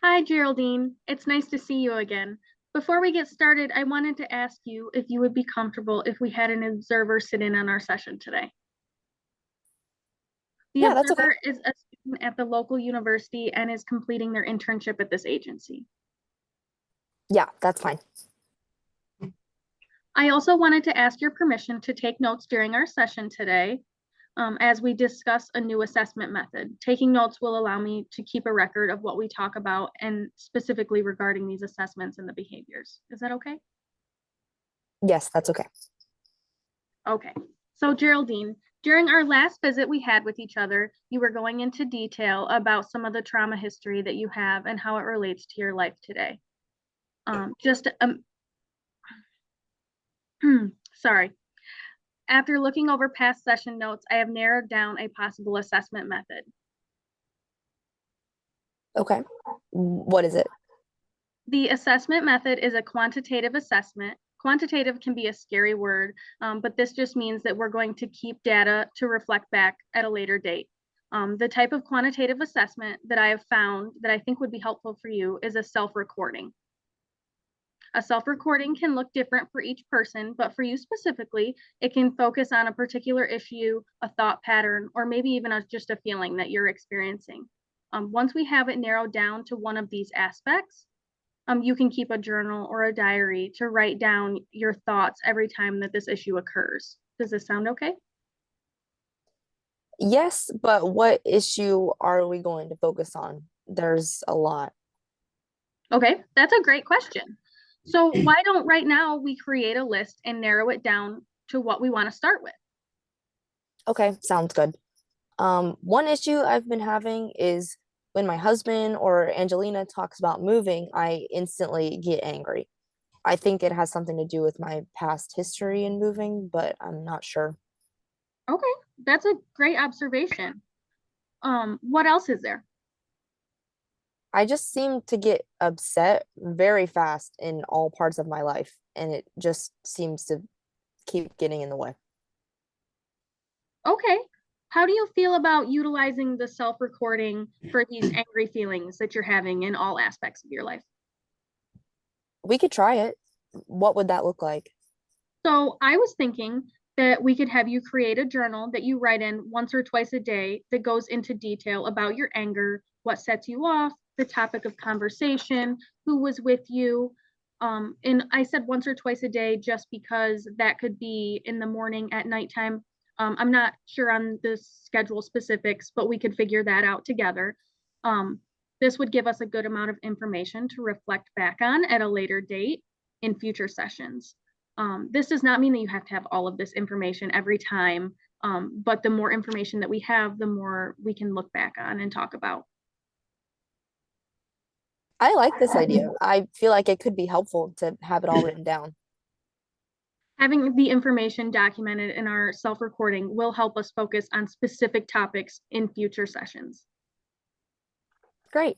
Hi, Geraldine. It's nice to see you again. Before we get started, I wanted to ask you if you would be comfortable if we had an observer sit in on our session today. The Yeah, that's okay. observer is a student at the local university and is completing their internship at this agency. Yeah, that's fine. I also wanted to ask your permission to take notes during our session today as we discuss a new assessment method. Taking notes will allow me to keep a record of what we talk about and specifically regarding these assessments and the behaviors. Is that okay? Yes, that's okay. Okay. So Geraldine, during our last visit we had with each other, you were going into detail about some of the trauma history that you have and how it relates to your life today. Just sorry. After looking over past session notes, I have narrowed down a possible assessment method. Okay. What is it? The assessment method is a quantitative assessment. Quantitative can be a scary word, but this just means that we're going to keep data to reflect back at a later date. The type of quantitative assessment that I have found that I think would be helpful for you is a self-recording. A self-recording can look different for each person, but for you specifically, it can focus on a particular issue, a thought pattern, or maybe even just a feeling that you're experiencing. Once we have it narrowed down to one of these aspects, you can keep a journal or a diary to write down your thoughts every time that this issue occurs. Does this sound okay? Yes, but what issue are we going to focus on? There's a lot. Okay, that's a great question. So why don't right now we create a list and narrow it down to what we want to start with? Okay, sounds good. One issue I've been having is when my husband or Angelina talks about moving, I instantly get angry. I think it has something to do with my past history in moving, but I'm not sure. Okay, that's a great observation. What else is there? I just seem to get upset very fast in all parts of my life, and it just seems to keep getting in the way. Okay. How do you feel about utilizing the self-recording for these angry feelings that you're having in all aspects of your life? We could try it. What would that look like? So I was thinking that we could have you create a journal that you write in once or twice a day that goes into detail about your anger, what sets you off, the topic of conversation, who was with you. And I said once or twice a day just because that could be in the morning, at nighttime. I'm not sure on the schedule specifics, but we could figure that out together. Um, this would give us a good amount of information to reflect back on at a later date in future sessions. This does not mean that you have to have all of this information every time, but the more information that we have, the more we can look back on and talk about. I like this idea. I feel like it could be helpful to have it all written down. Having the information documented in our self-recording will help us focus on specific topics in future sessions. Great.